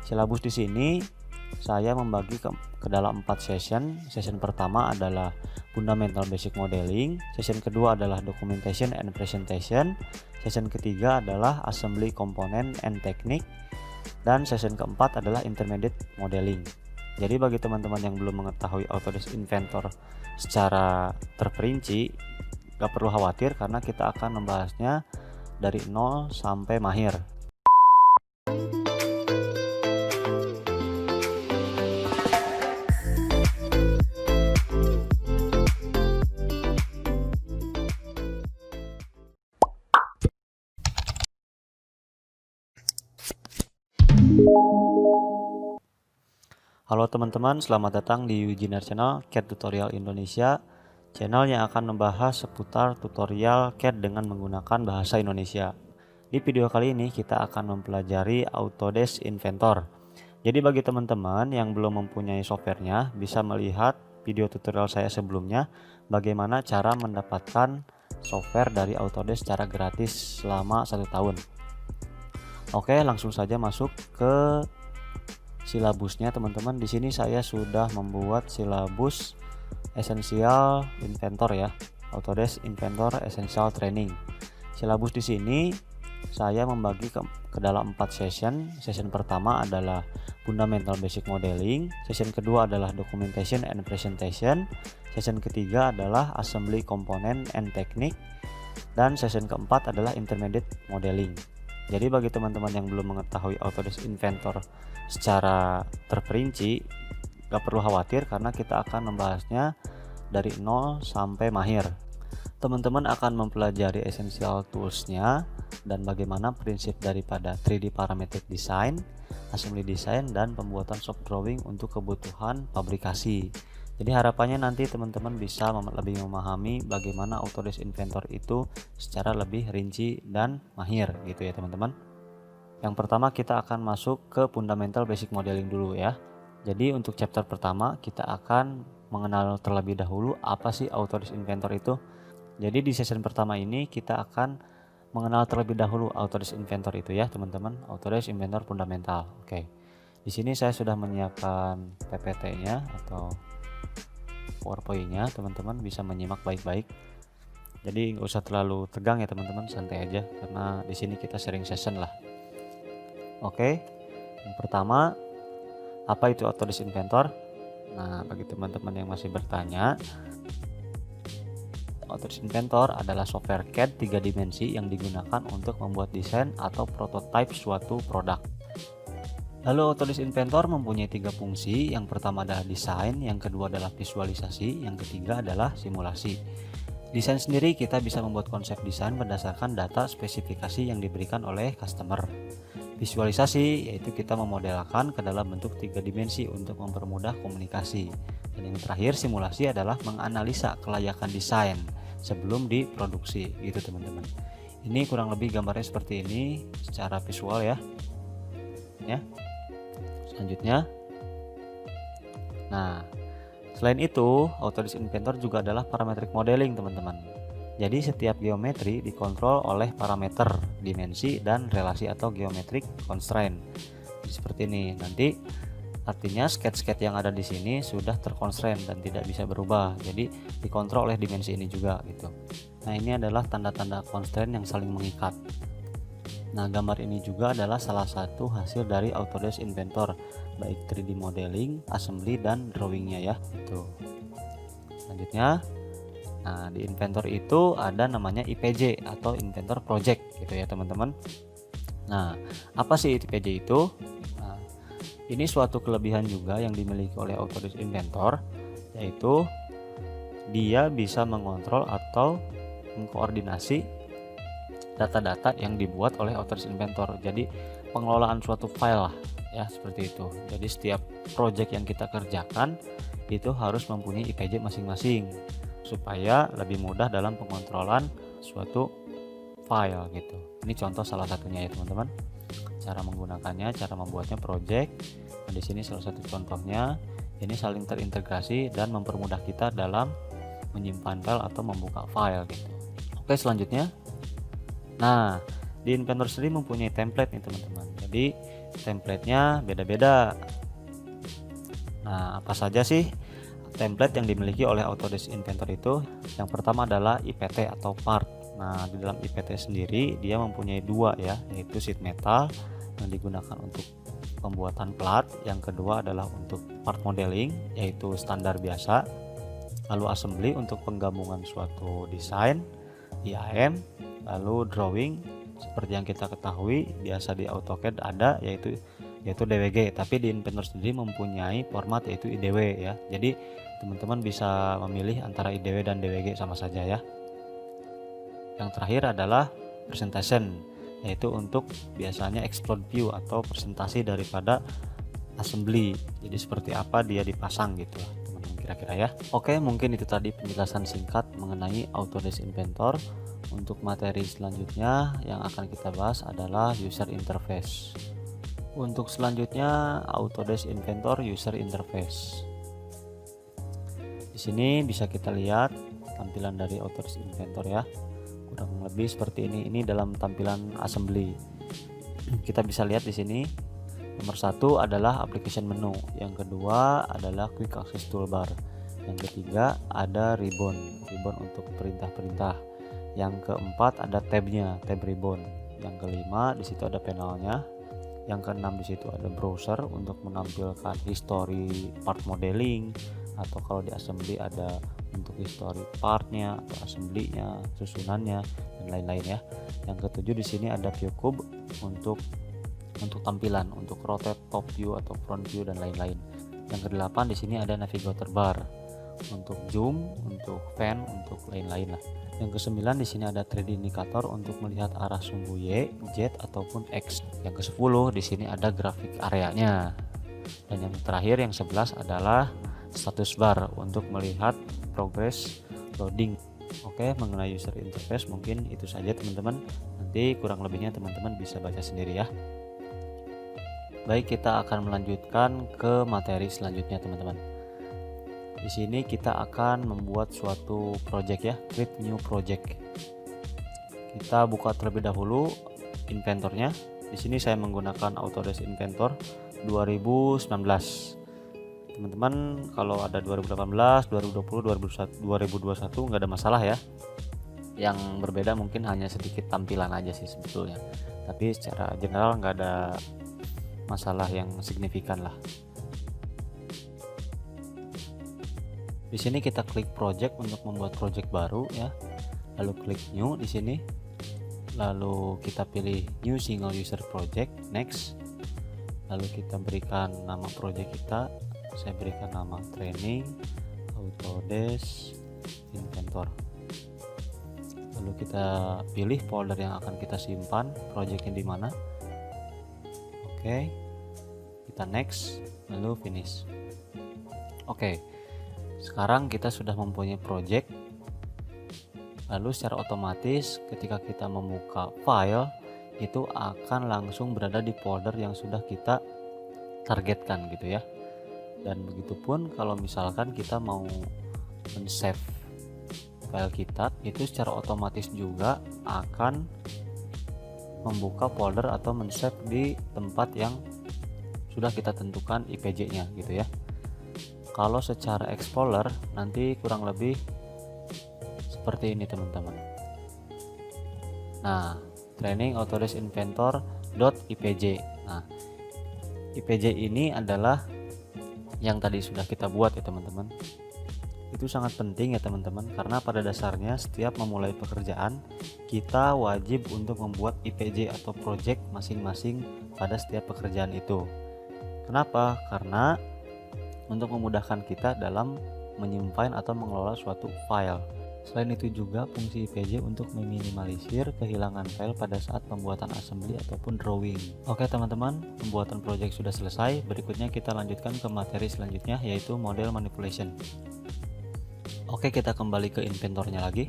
Silabus di sini saya membagi ke dalam 4 session. Session pertama adalah Fundamental Basic Modeling, session kedua adalah Documentation and Presentation, session ketiga adalah Assembly Component and Technique, dan session keempat adalah Intermediate Modeling. Jadi bagi teman-teman yang belum mengetahui Autodesk Inventor secara terperinci, gak perlu khawatir karena kita akan membahasnya dari 0 sampai mahir. Halo teman-teman, selamat datang di Ujiner Channel CAD Tutorial Indonesia, channel yang akan membahas seputar tutorial CAD dengan menggunakan bahasa Indonesia. Di video kali ini kita akan mempelajari Autodesk Inventor. Jadi bagi teman-teman yang belum mempunyai softwarenya, bisa melihat video tutorial saya sebelumnya bagaimana cara mendapatkan software dari Autodesk secara gratis selama 1 tahun. Oke, langsung saja masuk ke silabusnya teman-teman. Di sini saya sudah membuat silabus Essential Inventor ya, Autodesk Inventor Essential Training. Silabus di sini saya membagi ke dalam 4 session. Session pertama adalah Fundamental Basic Modeling, session kedua adalah Documentation and Presentation, session ketiga adalah Assembly Component and Technique, dan session keempat adalah Intermediate Modeling. Jadi bagi teman-teman yang belum mengetahui Autodesk Inventor secara terperinci, gak perlu khawatir karena kita akan membahasnya dari 0 sampai mahir. Teman-teman akan mempelajari essential toolsnya dan bagaimana prinsip daripada 3D parametric design, assembly design, dan pembuatan soft drawing untuk kebutuhan pabrikasi. Jadi harapannya nanti teman-teman bisa lebih memahami bagaimana Autodesk Inventor itu secara lebih rinci dan mahir gitu ya teman-teman. Yang pertama kita akan masuk ke Fundamental Basic Modeling dulu ya. Jadi untuk chapter pertama kita akan mengenal terlebih dahulu apa sih Autodesk Inventor itu. Jadi di session pertama ini kita akan mengenal terlebih dahulu Autodesk Inventor itu ya teman-teman. Autodesk Inventor Fundamental. Oke. Di sini saya sudah menyiapkan PPT-nya atau PowerPoint-nya, teman-teman bisa menyimak baik-baik. Jadi nggak usah terlalu tegang ya teman-teman, santai aja karena di sini kita sharing session lah. Oke, yang pertama apa itu Autodesk Inventor? Nah, bagi teman-teman yang masih bertanya, Autodesk Inventor adalah software CAD 3 dimensi yang digunakan untuk membuat desain atau prototipe suatu produk. Lalu Autodesk Inventor mempunyai 3 fungsi. Yang pertama adalah desain, yang kedua adalah visualisasi, yang ketiga adalah simulasi. Desain sendiri kita bisa membuat konsep desain berdasarkan data spesifikasi yang diberikan oleh customer. Visualisasi yaitu kita memodelkan ke dalam bentuk 3 dimensi untuk mempermudah komunikasi. Dan yang terakhir simulasi adalah menganalisa kelayakan desain sebelum diproduksi gitu teman-teman. Ini kurang lebih gambarnya seperti ini secara visual ya. Selanjutnya, nah selain itu Autodesk Inventor juga adalah parametric modeling teman-teman. Jadi setiap geometri dikontrol oleh parameter, dimensi, dan relasi atau geometric constraint. Seperti ini. Nanti artinya sketch-sketch yang ada di sini sudah terconstraint dan tidak bisa berubah. Jadi dikontrol oleh dimensi ini juga gitu. Nah ini adalah tanda-tanda constraint yang saling mengikat. Nah gambar ini juga adalah salah satu hasil dari Autodesk Inventor, baik 3D modeling, assembly, dan drawingnya ya itu. Selanjutnya, nah di Inventor itu ada namanya IPJ atau Inventor Project gitu ya teman-teman. Nah apa sih IPJ itu? Nah, ini suatu kelebihan juga yang dimiliki oleh Autodesk Inventor, yaitu dia bisa mengontrol atau mengkoordinasi data-data yang dibuat oleh Autodesk Inventor. Jadi pengelolaan suatu file lah ya seperti itu. Jadi setiap project yang kita kerjakan itu harus mempunyai IPJ masing-masing supaya lebih mudah dalam pengontrolan suatu file gitu. Ini contoh salah satunya ya teman-teman. Cara menggunakannya, cara membuatnya project. Nah, di sini salah satu contohnya. Ini saling terintegrasi dan mempermudah kita dalam menyimpan file atau membuka file gitu. Oke, selanjutnya. Nah, di Inventor sendiri mempunyai template nih teman-teman. Jadi Template-nya beda-beda. Nah, apa saja sih template yang dimiliki oleh Autodesk Inventor itu? Yang pertama adalah IPT atau part. Nah, di dalam IPT sendiri dia mempunyai dua ya, yaitu sheet metal yang digunakan untuk pembuatan plat. Yang kedua adalah untuk part modeling, yaitu standar biasa. Lalu assembly untuk penggabungan suatu desain, IAM, lalu drawing seperti yang kita ketahui biasa di AutoCAD ada yaitu DWG, tapi di Inventor sendiri mempunyai format yaitu IDW ya. Jadi teman-teman bisa memilih antara IDW dan DWG sama saja ya. Yang terakhir adalah presentation, yaitu untuk biasanya explode view atau presentasi daripada assembly. Jadi seperti apa dia dipasang gitu teman-teman kira-kira ya. Oke, mungkin itu tadi penjelasan singkat mengenai Autodesk Inventor. Untuk materi selanjutnya yang akan kita bahas adalah user interface. Untuk selanjutnya Autodesk Inventor user interface. Di sini bisa kita lihat tampilan dari Autodesk Inventor ya. Kurang lebih seperti ini. Ini dalam tampilan assembly. Kita bisa lihat di sini. Nomor satu adalah application menu. Yang kedua adalah quick access toolbar. Yang ketiga ada ribbon untuk perintah-perintah. Yang keempat ada tabnya, tab ribbon. Yang kelima di situ ada panelnya. Yang keenam di situ ada browser untuk menampilkan history part modeling, atau kalau di assembly ada untuk history partnya atau assembly-nya, susunannya dan lain-lain ya. Yang ketujuh di sini ada view cube untuk tampilan, untuk rotate, top view atau front view dan lain-lain. Yang kedelapan di sini ada navigator bar untuk zoom, untuk fan, untuk lain-lain lah. Yang kesembilan di sini ada 3D indikator untuk melihat arah sumbu Y, Z ataupun X. Yang ke-10 di sini ada grafik areanya. Dan yang terakhir yang 11 adalah status bar untuk melihat progress loading. Oke, mengenai user interface mungkin itu saja teman-teman. Nanti kurang lebihnya teman-teman bisa baca sendiri ya. Baik, kita akan melanjutkan ke materi selanjutnya teman-teman. Di sini kita akan membuat suatu project ya, create new project. Kita buka terlebih dahulu Inventornya. Di sini saya menggunakan Autodesk Inventor 2019. Teman-teman kalau ada 2018, 2020, 2021 nggak ada masalah ya. Yang berbeda mungkin hanya sedikit tampilan aja sih sebetulnya. Tapi secara general nggak ada masalah yang signifikan lah. Di sini kita klik project untuk membuat project baru ya. Lalu klik new di sini. Lalu kita pilih new single user project, next. Lalu kita berikan nama project kita. Saya berikan nama training Autodesk Inventor. Lalu kita pilih folder yang akan kita simpan projectnya di mana. Oke. Kita next, lalu finish. Oke. Sekarang kita sudah mempunyai project. Lalu secara otomatis ketika kita membuka file itu akan langsung berada di folder yang sudah kita targetkan gitu ya. Dan begitupun kalau misalkan kita mau men-save file kita, itu secara otomatis juga akan membuka folder atau men-save di tempat yang sudah kita tentukan IPJ-nya gitu ya. Kalau secara Explorer nanti kurang lebih seperti ini teman-teman. Nah, training Autodesk Inventor.ipj. Nah, IPJ ini adalah yang tadi sudah kita buat ya teman-teman. Itu sangat penting ya teman-teman, karena pada dasarnya setiap memulai pekerjaan kita wajib untuk membuat IPJ atau project masing-masing pada setiap pekerjaan itu. Kenapa? Karena untuk memudahkan kita dalam menyimpan atau mengelola suatu file. Selain itu juga fungsi IPJ untuk meminimalisir kehilangan file pada saat pembuatan assembly ataupun drawing. Oke teman-teman, pembuatan project sudah selesai. Berikutnya kita lanjutkan ke materi selanjutnya, yaitu model manipulation. Oke, kita kembali ke inventornya lagi.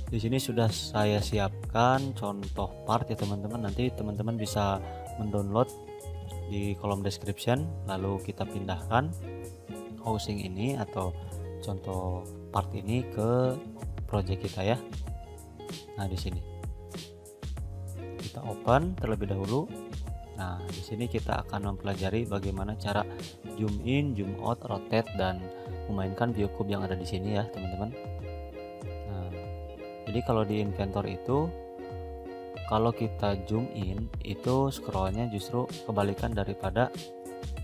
Di sini sudah saya siapkan contoh part ya teman-teman. Nanti teman-teman bisa mendownload di kolom description, lalu kita pindahkan housing ini atau contoh part ini ke project kita ya. Nah, di sini kita open terlebih dahulu. Nah, di sini kita akan mempelajari bagaimana cara zoom in, zoom out, rotate, dan memainkan view cube yang ada di sini ya teman-teman. Nah, jadi kalau di Inventor itu, kalau kita zoom in itu scrollnya justru kebalikan daripada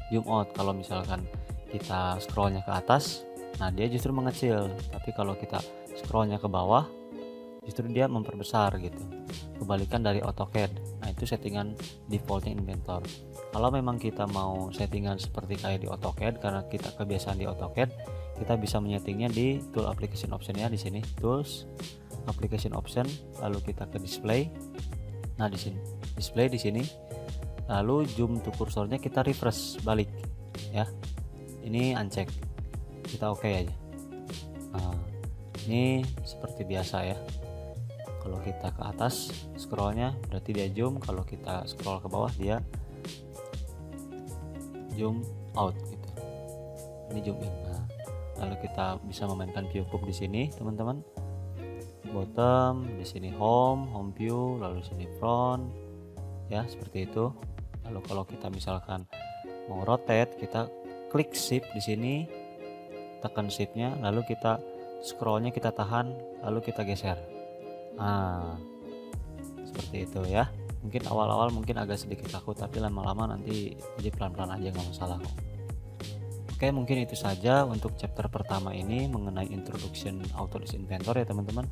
zoom out. Kalau misalkan kita scrollnya ke atas, nah dia justru mengecil. Tapi kalau kita scrollnya ke bawah, justru dia memperbesar gitu, kebalikan dari AutoCAD. Nah itu settingan defaultnya Inventor. Kalau memang kita mau settingan seperti kayak di AutoCAD, karena kita kebiasaan di AutoCAD, kita bisa menyetingnya di tool application optionnya di sini, tools application option, lalu kita ke display. Nah di sini display di sini, lalu zoom to cursornya kita reverse balik ya. Ini uncheck, kita oke aja. Nah ini seperti biasa ya. Kalau kita ke atas scrollnya berarti dia zoom, kalau kita scroll ke bawah dia zoom out gitu. Ini zoom in. Nah, lalu kita bisa memainkan view cube di sini, teman-teman. Bottom, di sini home view, lalu di sini front. Ya, seperti itu. Lalu kalau kita misalkan mau rotate, kita klik shift di sini, tekan shift-nya, lalu kita scrollnya kita tahan, lalu kita geser. Nah, seperti itu ya. Mungkin awal-awal mungkin agak sedikit takut, tapi lama-lama nanti jadi pelan-pelan aja, nggak masalah kok. Oke, mungkin itu saja untuk chapter pertama ini mengenai Introduction Autodesk Inventor ya teman-teman.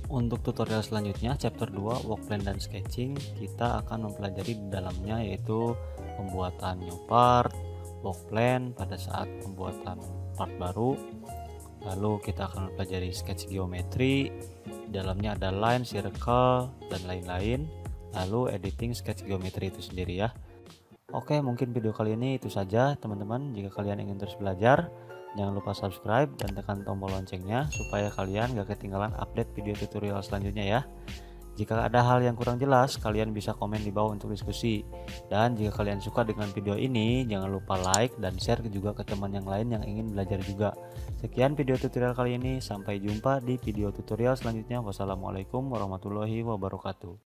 Untuk tutorial selanjutnya, chapter 2 work plan dan sketching, kita akan mempelajari di dalamnya yaitu pembuatan new part, work plan pada saat pembuatan part baru. Lalu kita akan mempelajari sketch geometri, di dalamnya ada line, circle, dan lain-lain. Lalu editing sketch geometri itu sendiri ya. Oke, mungkin video kali ini itu saja teman-teman. Jika kalian ingin terus belajar, jangan lupa subscribe dan tekan tombol loncengnya supaya kalian gak ketinggalan update video tutorial selanjutnya ya. Jika ada hal yang kurang jelas, kalian bisa komen di bawah untuk diskusi. Dan jika kalian suka dengan video ini, jangan lupa like dan share juga ke teman yang lain yang ingin belajar juga. Sekian video tutorial kali ini, sampai jumpa di video tutorial selanjutnya. Wassalamualaikum warahmatullahi wabarakatuh.